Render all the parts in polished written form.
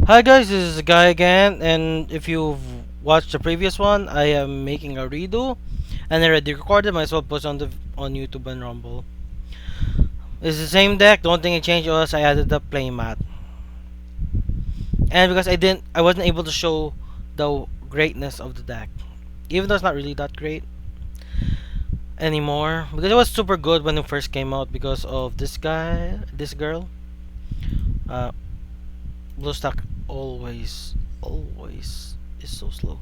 Hi guys, this is the guy again, and if you've watched the previous one, I am making a redo, and I already recorded. Might as well post on YouTube and Rumble. It's the same deck. The only thing I changed was I added the playmat, and because I wasn't able to show the greatness of the deck, even though it's not really that great anymore. Because it was super good when it first came out because of this girl. Uh, Blue stack always is so slow.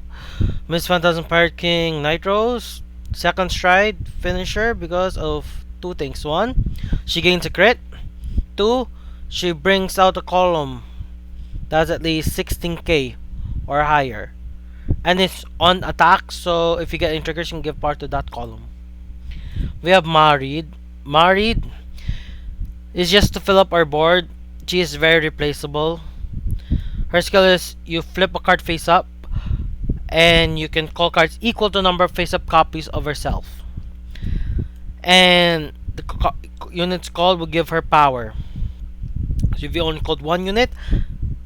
Miss Phantasm Pirate King Nightrose, second stride finisher because of two things. One, she gains a crit. Two, she brings out a column that's at least 16k or higher. And it's on attack, so if you get any triggers, you can give part to that column. We have Married. Married is just to fill up our board. She is very replaceable. Her skill is you flip a card face up and you can call cards equal to number of face-up copies of herself. And the units called will give her power. So if you only called one unit,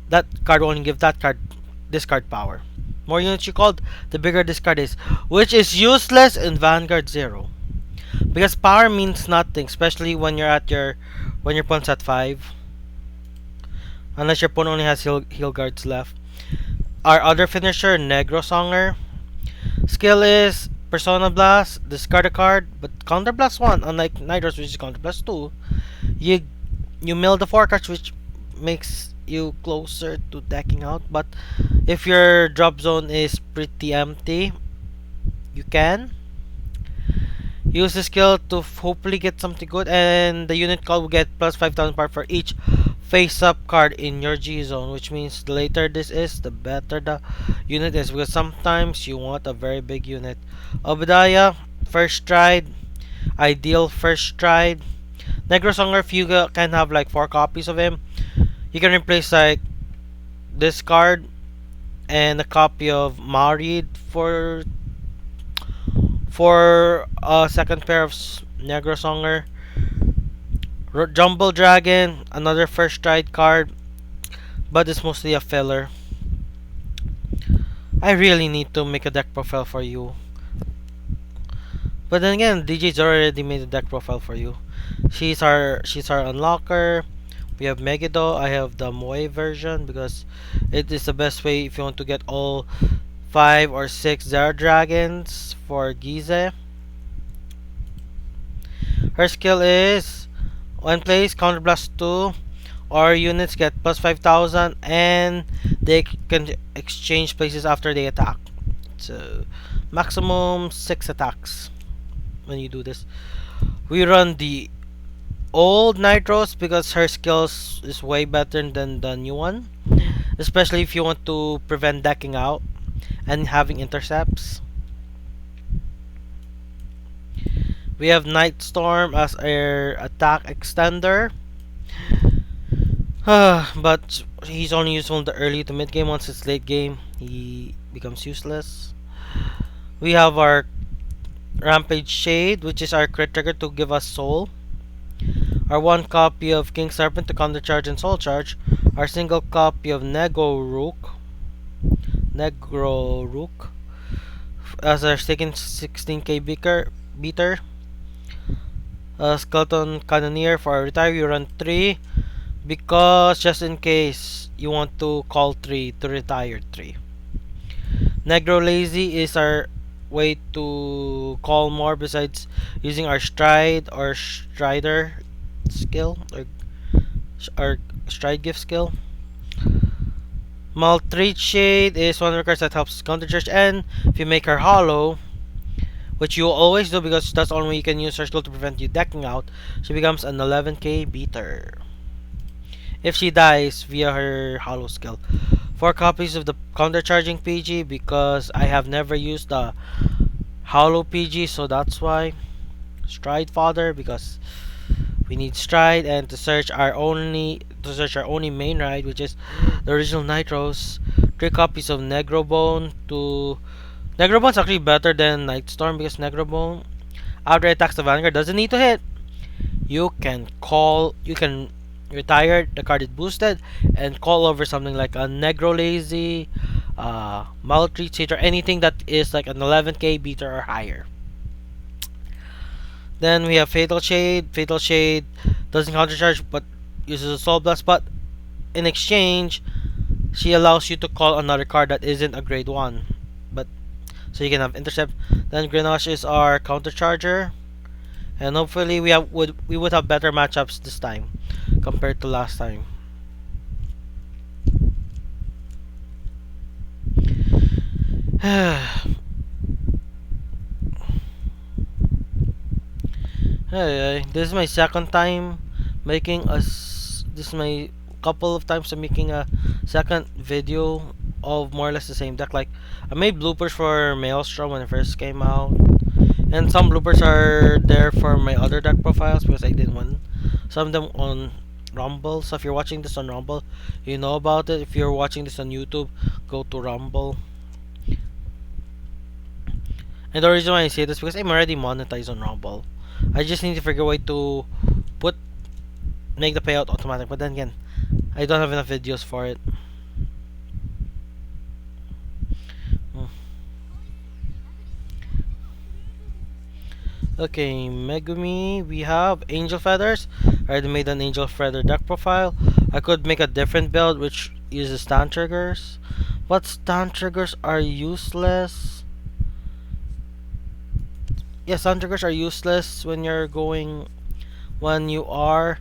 that card will only give this card power. More units you called, the bigger this card is, which is useless in Vanguard 0. Because power means nothing, especially when your opponent's at 5. Unless your opponent only has heal guards left. Our other finisher, Negro Songer. Skill is Persona Blast, discard a card, but Counter Blast 1, unlike Nightrose, which is Counter Blast 2. You mill the 4 cards, which makes you closer to decking out. But if your drop zone is pretty empty, you can use the skill to hopefully get something good, and the unit call will get plus 5,000 power for each face-up card in your G zone, which means the later this is, the better the unit is, because sometimes you want a very big unit. Obadiah, first stride, ideal first stride. Negro Songer, if you can have like 4 copies of him, you can replace like this card and a copy of Married for a second pair of Negro Songer. Jumble Dragon, another first stride card, but it's mostly a filler. I really need to make a deck profile for you. But then again, DJ's already made a deck profile for you. She's our unlocker. We have Megiddo. I have the Moe version because it is the best way if you want to get all 5 or 6 Zero Dragons for Gize. Her skill is when placed, Counter Blast 2, or units get plus 5,000 and they can exchange places after they attack. So maximum 6 attacks when you do this. We run the old Nightrose because her skills is way better than the new one, especially if you want to prevent decking out and having intercepts. We have Night Storm as our attack extender. But he's only useful in the early to mid game. Once it's late game, he becomes useless. We have our Rampage Shade, which is our crit trigger to give us soul. Our 1 copy of King Serpent to counter charge and soul charge. Our single copy of Negro Rook as our second 16k beater. Skeleton Cannoneer for our retire. You run 3 because just in case you want to call 3 to retire 3. Negro Lazy is our way to call more besides using our stride or strider skill or our stride gift skill. Maltreat Shade is one of the cards that helps counter charge, and if you make her hollow, which you will always do because that's the only way you can use her skill to prevent you decking out, she becomes an 11k beater if she dies via her hollow skill. 4 copies of the counter charging PG because I have never used the hollow PG, so that's why. Stride Fodder because we need stride, and to search our only main ride, which is the original Nightrose. 3 copies of Negrobone to Negrobone's actually better than Nightstorm because Negrobone after it attacks the Vanguard doesn't need to hit. You can Retired, the card is boosted, and call over something like a Negro Lazy, Maltreat Sage, or anything that is like an 11k beater or higher. Then we have Fatal Shade. Fatal Shade doesn't countercharge but uses a Soul Blast, but in exchange, she allows you to call another card that isn't a grade 1. But so you can have Intercept. Then Grenache is our countercharger. And hopefully we would have better matchups this time compared to last time. Hey, this is my second time making this is my couple of times I'm making a second video of more or less the same deck. Like I made bloopers for Maelstrom when it first came out, and some bloopers are there for my other deck profiles because I did one. Some of them on Rumble. So if you're watching this on Rumble, you know about it. If you're watching this on YouTube, go to Rumble. And the reason why I say this is because I'm already monetized on Rumble. I just need to figure a way to put make the payout automatic. But then again, I don't have enough videos for it. Hmm. Okay, Megumi, we have Angel Feathers. I already made an Angel Feather deck profile. I could make a different build which uses stun triggers. But stun triggers are useless. Yeah, stun triggers are useless when you are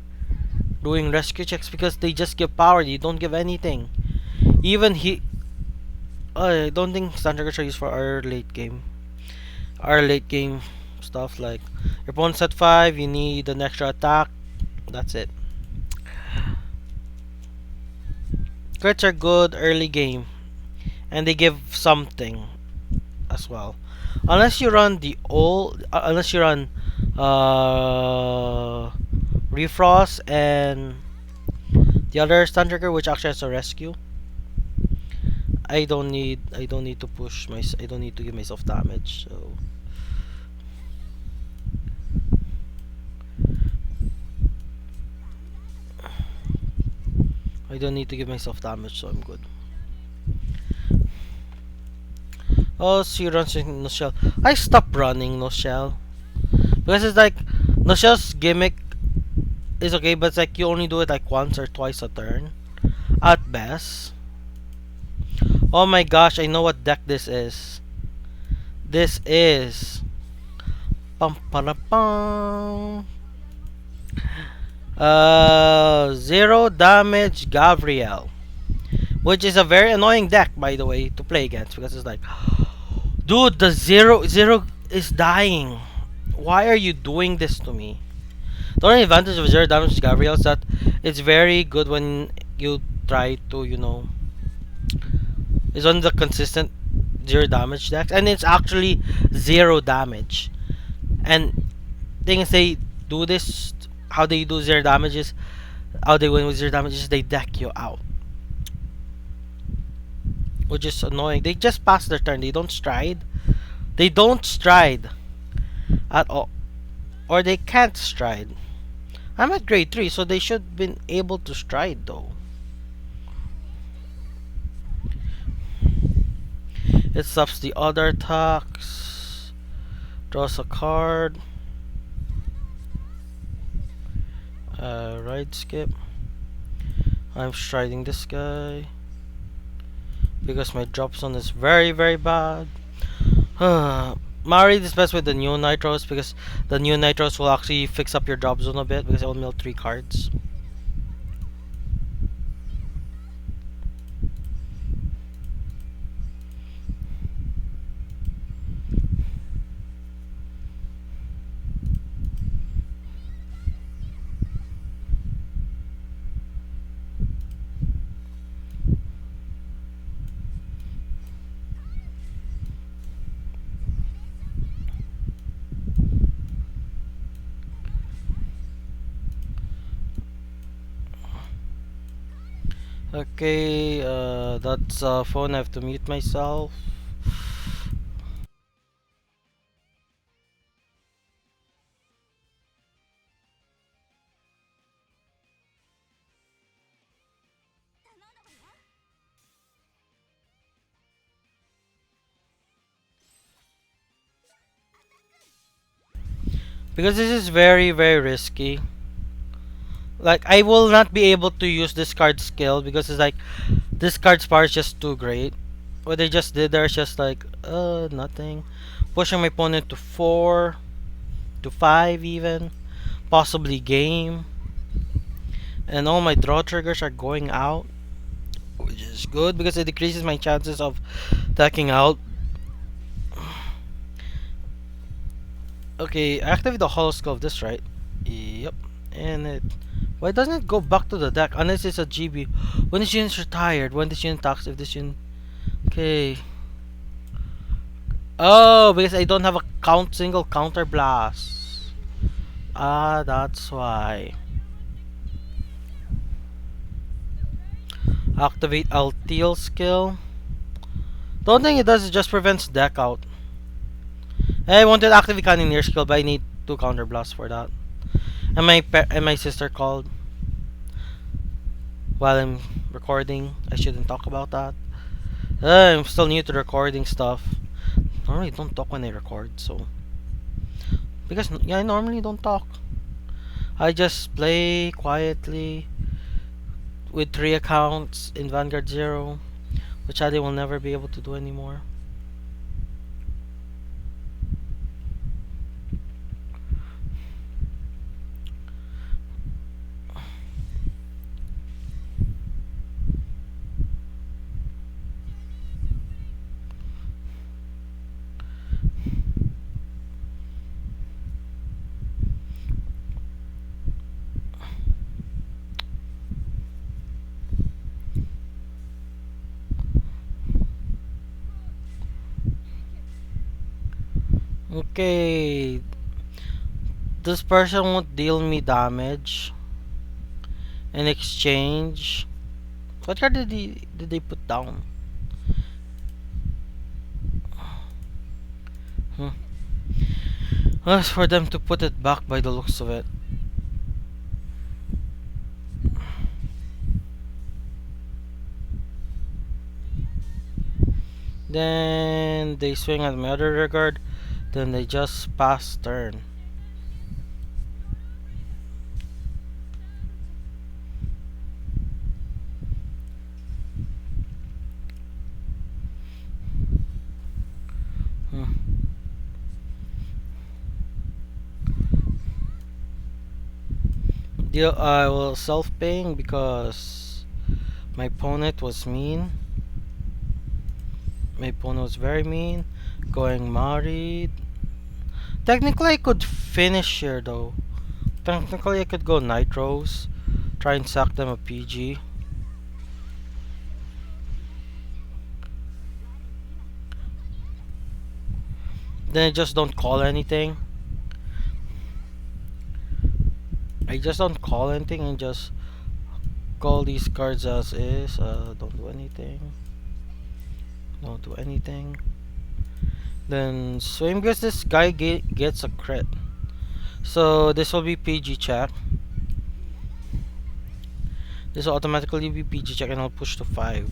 doing rescue checks because they just give power, you don't give anything. Even he I don't think stun triggers are used for our late game. Our late game stuff like your opponent's at 5, you need an extra attack. That's it. Crits are good early game and they give something as well. Unless you run unless you run uh Refrost and the other stun trigger which actually has a rescue. I don't need to I don't need to give myself damage, so I don't need to give myself damage, so I'm good. Oh, she runs in no shell. I stopped running no shell because it's like no shell's gimmick is okay, but it's like you only do it like once or twice a turn at best. Oh my gosh, I know what deck this is. This is pum pum pum. Zero damage Gabriel, which is a very annoying deck by the way to play against because it's like, dude, the zero is dying. Why are you doing this to me? The only advantage of zero damage Gabriel is that it's very good when you try to is on the consistent zero damage decks, and it's actually zero damage. And thing is, they do this. How they do zero damage is how they win with zero damage is they deck you out, which is annoying. They just pass their turn. They don't stride. They don't stride at all, or they can't stride. I'm at grade 3, so they should been able to stride though. It stops the other attacks. Draws a card. Ride skip. I'm striding this guy because my drop zone is very very bad. Mari is best with the new Nightrose because the new Nightrose will actually fix up your drop zone a bit because it will mill 3 cards. Okay, that's phone. I have to mute myself. because this is very very risky. Like I will not be able to use this card skill because it's like this card's power is just too great. What they just did there is just like nothing. Pushing my opponent to 4 to 5 even. Possibly game. And all my draw triggers are going out. Which is good because it decreases my chances of attacking out. Okay, activate the hollow skull of this, right? Yep. And it. Why doesn't it go back to the deck unless it's a GB? When this unit's retired, when this unit attacks, if this unit. Okay. Oh, because I don't have a single counter blast. Ah, that's why. Activate Altiel skill. The only thing it does is just prevents deck out. I wanted to activate Cannoneer skill, but I need 2 counter blasts for that. And my sister called while I'm recording. I shouldn't talk about that. I'm still new to recording stuff. Normally don't talk when I record, so because yeah, I normally don't talk. I just play quietly with 3 accounts in Vanguard Zero, which I will never be able to do anymore. Okay, this person won't deal me damage in exchange. What card did they put down? Hmm. As for them to put it back by the looks of it. Then they swing at my other regard. Then they just pass turn. Hmm. Deal. I will self-paying because my opponent was mean. My opponent was very mean. Going married. Technically, I could finish here though. Technically, I could go Nightrose. Try and sack them a PG. Then I just don't call anything. I just don't call anything and just call these cards as is. Don't do anything. Don't do anything. Then swing because this guy gets a crit. So this will be PG check. This will automatically be PG check and I'll push to 5.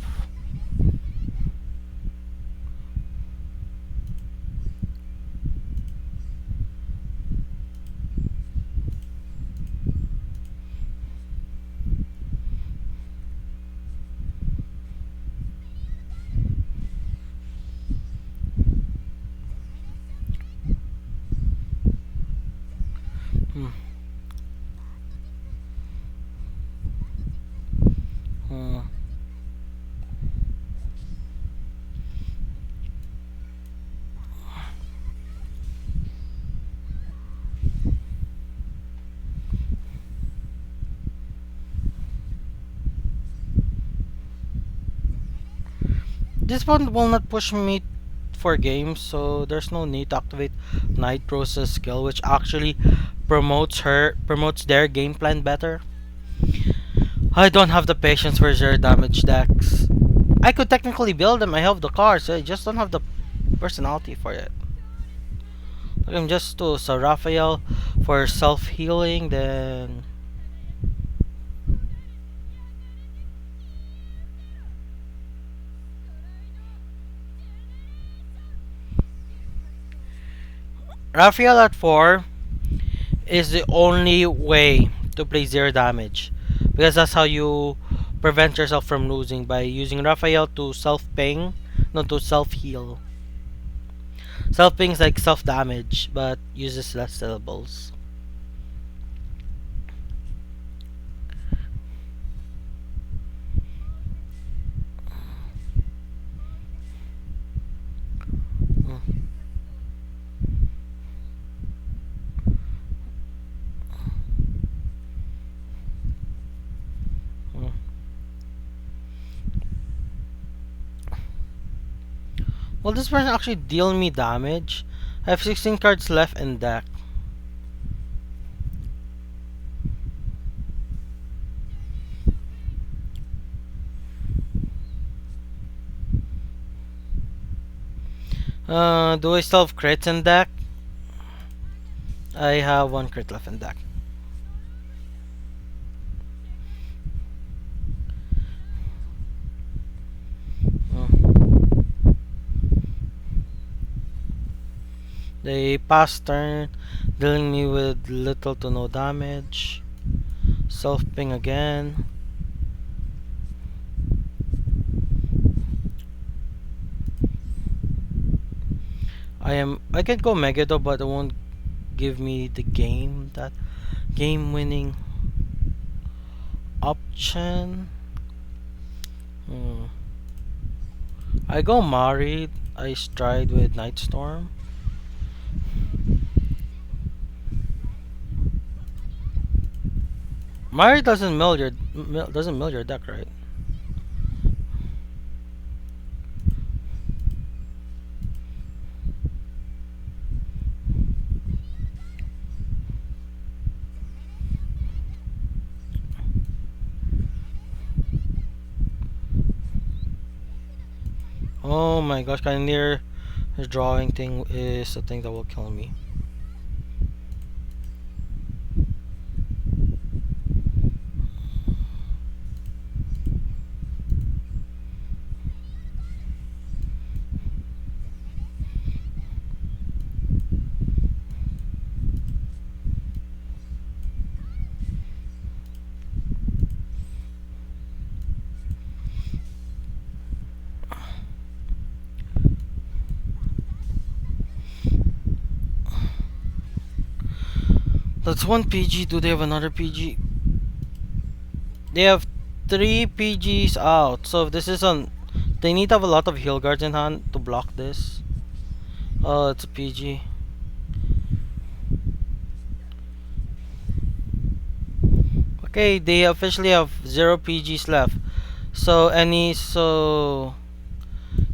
Hmm. Hmm. This one will not push me for games, so there's no need to activate Nightrose's skill, which actually promotes their game plan better. I don't have the patience for zero damage decks. I could technically build them. I have the cards. I just don't have the personality for it. Like I'm just to Raphael for self healing. Then Raphael at 4. is the only way to play zero damage, because that's how you prevent yourself from losing, by using Raphael to self ping, no, to self heal. Self ping is like self damage, but uses less syllables. Mm, mm. Well, this person actually deal me damage. I have 16 cards left in deck. Do I still have crits in deck? I have one crit left in deck. Mm. They pass turn, dealing me with little to no damage. Self ping again. I can go Mega though, but it won't give me the game winning option. Hmm. I go Mari. I stride with Nightstorm. Mari doesn't mill your deck, right? Oh my gosh, kind of near. His drawing thing is the thing that will kill me. That's one PG. Do they have another PG? They have three PGs out. So if this is on, they need to have a lot of heal guards in hand to block this. Oh, it's a PG. Okay, they officially have zero PGs left. So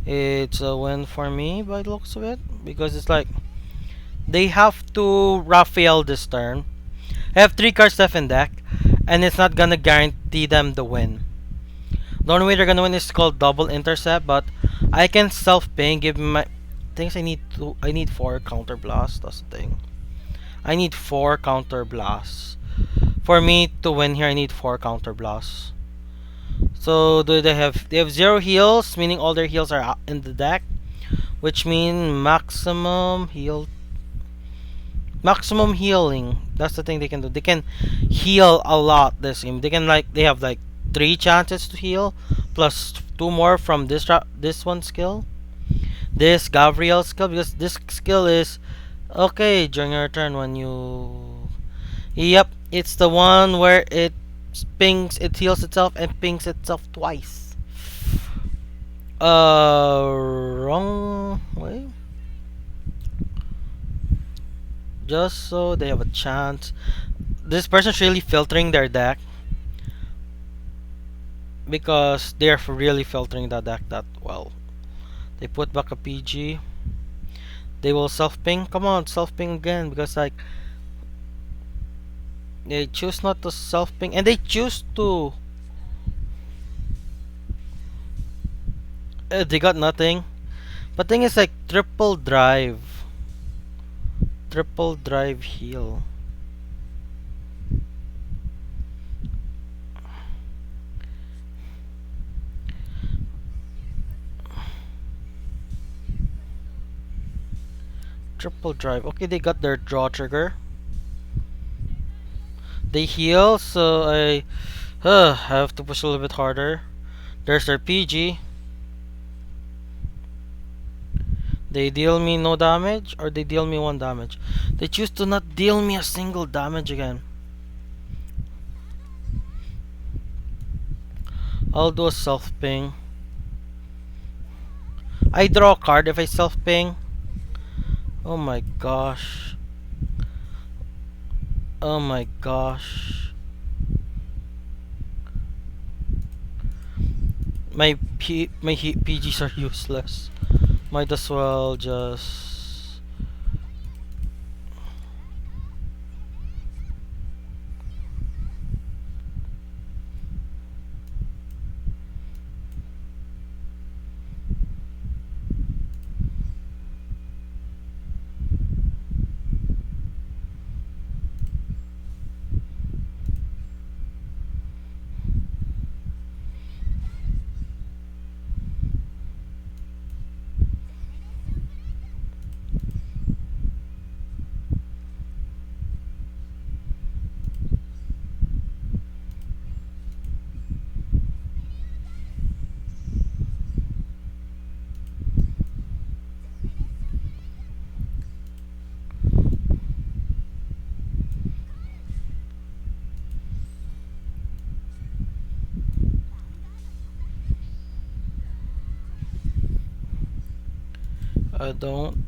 it's a win for me by the looks of it, because it's like they have to Raphael this turn. I have three cards left in deck, and it's not gonna guarantee them the win. The only way they're gonna win is called double intercept, but I can self ping. Give me my things. I need four counter blasts. That's the thing. I need four counter blasts. For me to win here, I need four counter blasts. So do they have? They have zero heals, meaning all their heals are in the deck, which means maximum healing. That's the thing they can do. They can heal a lot this game. They have like three chances to heal, plus two more from this one skill, this Gabriel skill, because this skill is okay during your turn when you. Yep, it's the one where it heals itself and pings itself twice. Wrong way. Just so they have a chance. This person's really filtering their deck, because they're really filtering the deck that well. They put back a PG. They will self ping. Come on, self ping again, because like they choose not to self ping, and they choose to. They got nothing. But thing is like triple drive heal. Triple drive. Okay, they got their draw trigger. They heal, so I have to push a little bit harder. There's their PG. They deal me no damage, or they deal me one damage. They choose to not deal me a single damage again. I'll do a self ping. I draw a card if I self ping. Oh my gosh. Oh my gosh. My PGs are useless. Might as well just. I don't.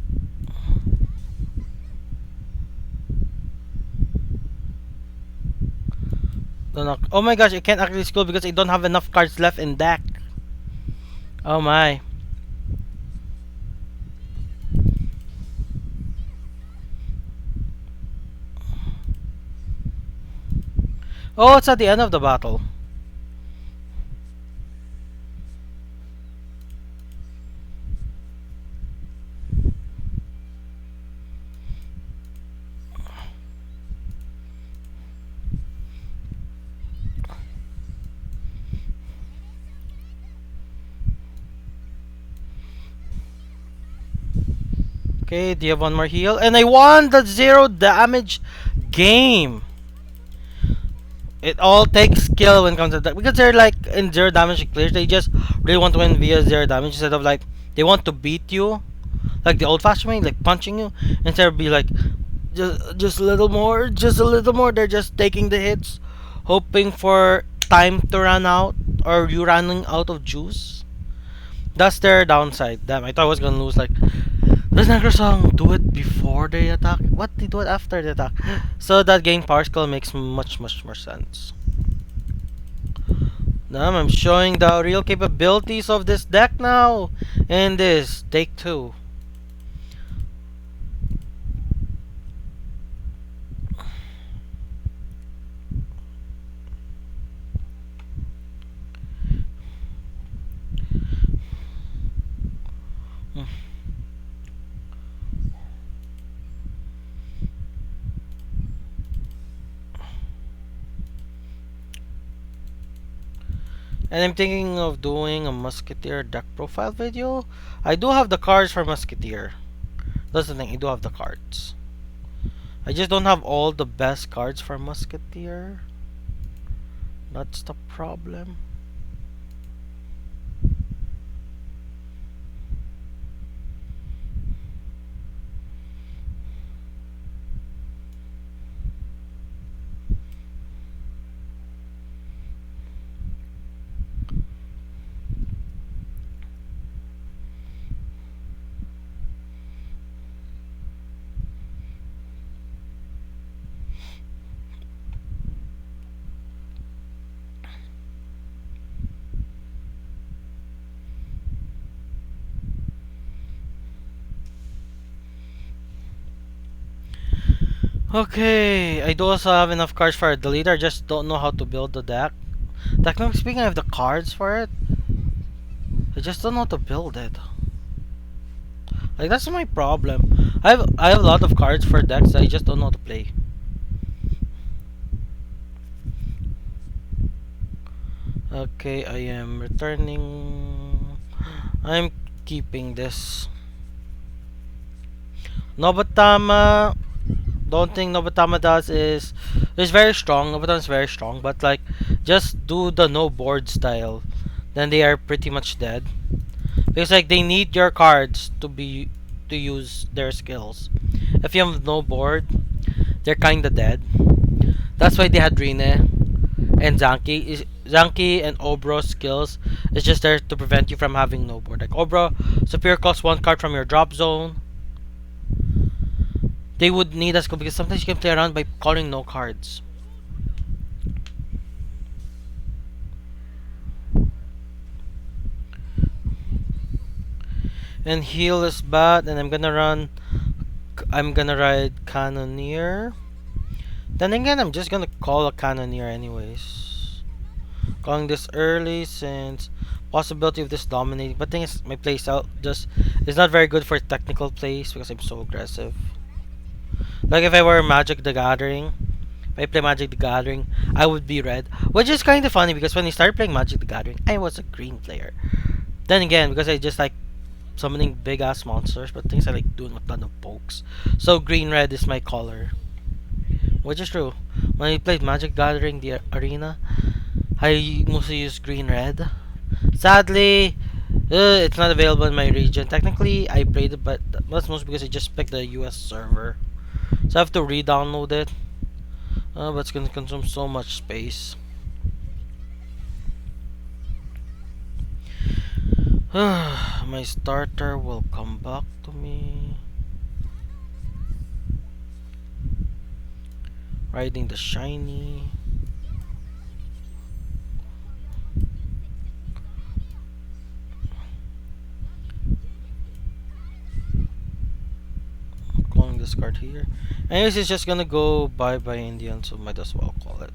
Oh my gosh, I can't actually school because I don't have enough cards left in deck. Oh my. Oh, it's at the end of the battle. Okay, do you have one more heal? And I won the 0 damage game. It all takes skill when it comes to that because they're like in 0 damage clears. They just really want to win via 0 damage instead of like they want to beat you, like the old-fashioned way, like punching you. Instead of be like just a little more, just a little more. They're just taking the hits, hoping for time to run out or you running out of juice. That's their downside. Damn, I thought I was gonna lose. Like, does Negrosong do it before they attack? What, they do it after the attack? So that gain power skill makes much more sense. Now I'm showing the real capabilities of this deck now. In this take 2. And I'm thinking of doing a Musketeer deck profile video. I do have the cards for Musketeer. That's the thing, I do have the cards. I just don't have all the best cards for Musketeer. That's the problem. Okay, I do also have enough cards for a deleter. I just don't know how to build the deck. Technically speaking, I have the cards for it. I just don't know how to build it. Like, that's my problem. I have a lot of cards for decks that I just don't know how to play. Okay, I am returning. I'm keeping this. Nobatama. The only thing Nobatama does is very strong. Nobatama is very strong, but like just do the no board style, then they are pretty much dead. Because like they need your cards to use their skills. If you have no board, they're kinda dead. That's why they had Rine and Zanki. Zanki and Obro's skills is just there to prevent you from having no board. Like Obro, Superior costs one card from your drop zone. They would need a skill because sometimes you can play around by calling no cards. And heal is bad, and I'm gonna ride Cannoneer. Then again, I'm just gonna call a Cannoneer anyways. Calling this early since possibility of this dominating. But thing is, my playstyle just is not very good for technical plays because I'm so aggressive. Like if I were Magic the Gathering, if I play Magic the Gathering, I would be red. Which is kind of funny because when I started playing Magic the Gathering, I was a green player. Then again, because I just like summoning big ass monsters, but things I like doing a ton of pokes. So green red is my color. Which is true. When I played Magic Gathering the arena, I mostly use green red. Sadly, it's not available in my region. Technically, I played it, but that's mostly because I just picked the US server. So I have to re-download it. But it's gonna consume so much space. My starter will come back to me. Riding the shiny. Calling this card here. Anyways, it's just gonna go bye bye Indian, so might as well call it.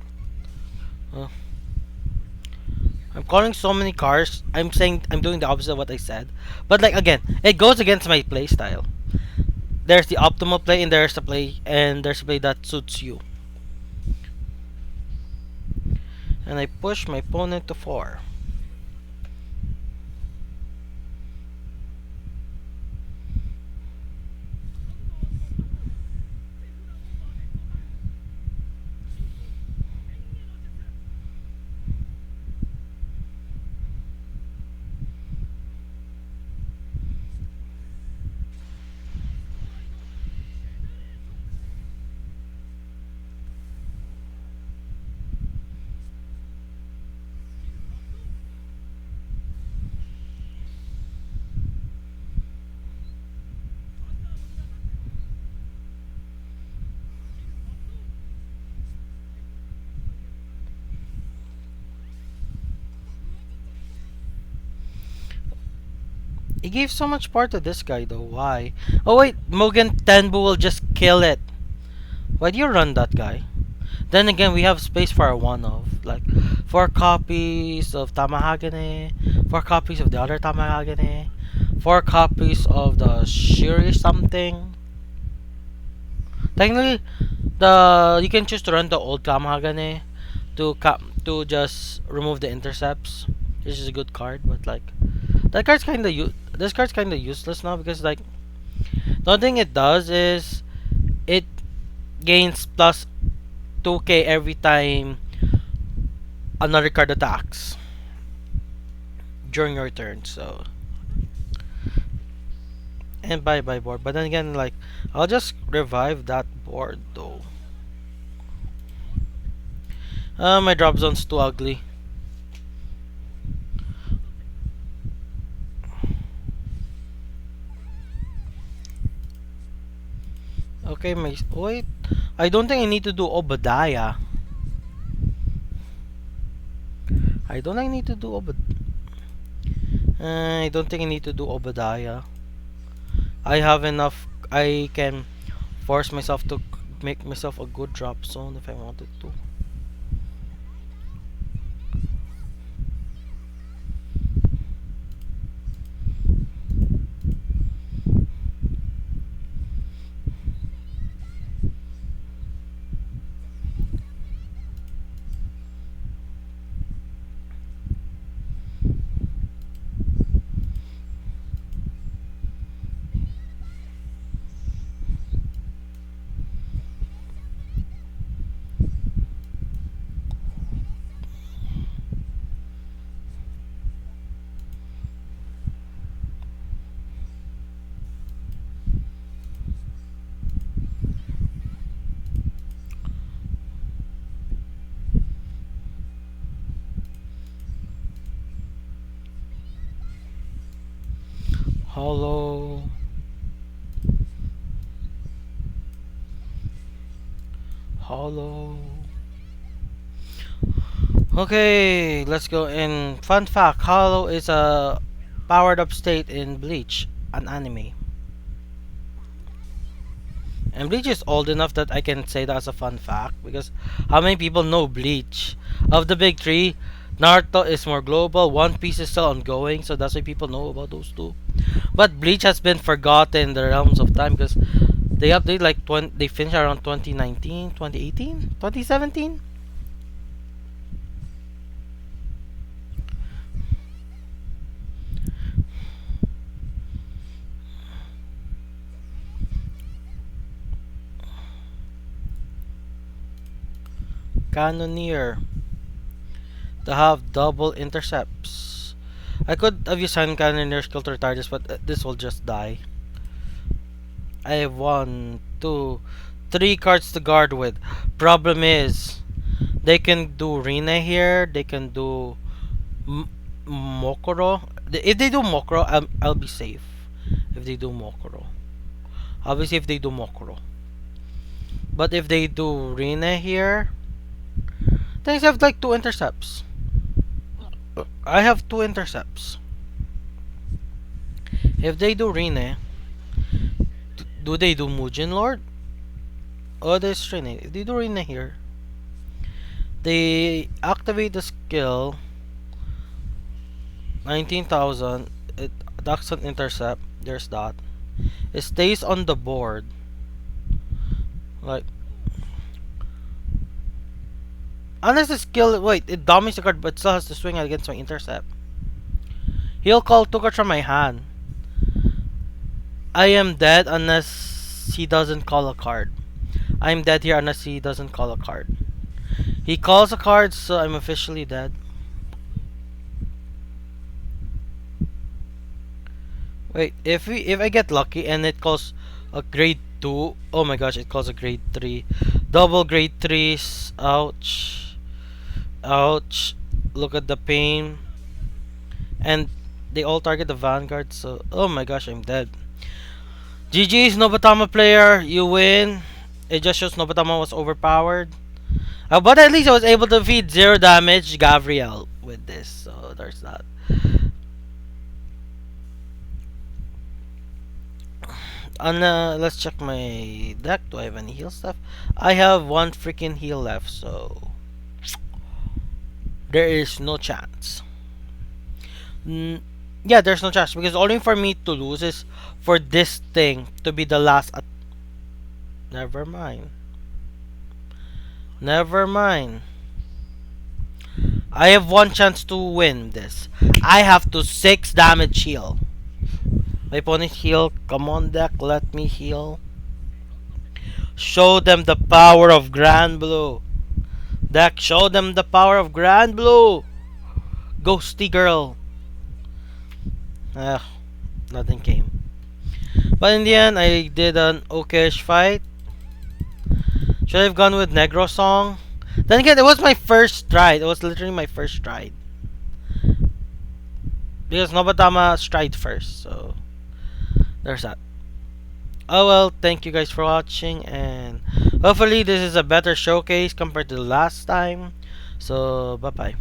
Uh, I'm calling so many cards. I'm saying I'm doing the opposite of what I said. But like again, it goes against my play style. There's the optimal play and there's a play that suits you. And I push my opponent to 4. He gave so much power to this guy though. Why? Oh wait, Mugen Tenbu will just kill it. Why do you run that guy? Then again, we have space for a one of like 4 copies of Tamahagane, 4 copies of the other Tamahagane, 4 copies of the Shiri something. Technically, the you can choose to run the old Tamahagane to just remove the intercepts. This is a good card, but like this card's kinda useless now because like the only thing it does is it gains plus 2k every time another card attacks during your turn. So and bye bye board. But then again, like I'll just revive that board though. My drop zone's too ugly. Okay, my wait. I don't think I need to do Obadiah. I don't think I need to do I don't think I need to do Obadiah. I have enough. I can force myself to make myself a good drop zone if I wanted to. Hollow. Hollow. Okay, let's go in. Fun fact: Hollow is a powered up state in Bleach, an anime. And Bleach is old enough that I can say that as a fun fact because how many people know Bleach? Of the big three, Naruto is more global. One Piece is still ongoing, so that's why people know about those two. But Bleach has been forgotten in the realms of time because they update like they finished around 2019, 2018, 2017. Cannoneer to have double intercepts. I could have used Hand Cannoneer's skill to retire this, but this will just die. I have one, two, three cards to guard with. Problem is, they can do Rina here. They can do M- Mokoro. If they do Mokoro, I'll be safe. If they do Mokoro, I'll be safe if they do Mokoro. But if they do Rina here, then I have like two intercepts. I have two intercepts. If they do Rina, do they do Mujin Lord? Oh, there's Rina. If they do Rina here, they activate the skill 19,000. That's an intercept. There's that. It stays on the board. Like, unless the skill. Wait, it dominates the card but still has to swing against my intercept. He'll call two cards from my hand. I am dead unless he doesn't call a card. I'm dead here unless he doesn't call a card. He calls a card, so I'm officially dead. Wait, if I get lucky and it calls a grade 2, oh my gosh, it calls a grade 3. Double grade 3s. Ouch. Ouch. Look at the pain. And they all target the Vanguard, so oh my gosh, I'm dead. GG's Nobatama player, you win. It just shows Nobatama was overpowered. But at least I was able to defeat 0 damage Gabriel with this, so there's that. Let's check my deck. Do I have any heal stuff? I have one freaking heal left, so there is no chance. Yeah, there's no chance because only for me to lose is for this thing to be the last. Never mind. Never mind. I have one chance to win this. I have to 6 damage heal. My opponent heal. Come on, deck. Let me heal. Show them the power of Grand Blue. Deck, show them the power of Grand Blue. Ghosty girl. Ugh, nothing came. But in the end, I did an okayish fight. Should I have gone with Negro song? Then again, it was my first stride. It was literally my first stride. Because Nobatama stride first, so there's that. Oh well, thank you guys for watching, and hopefully this is a better showcase compared to the last time. So, bye bye.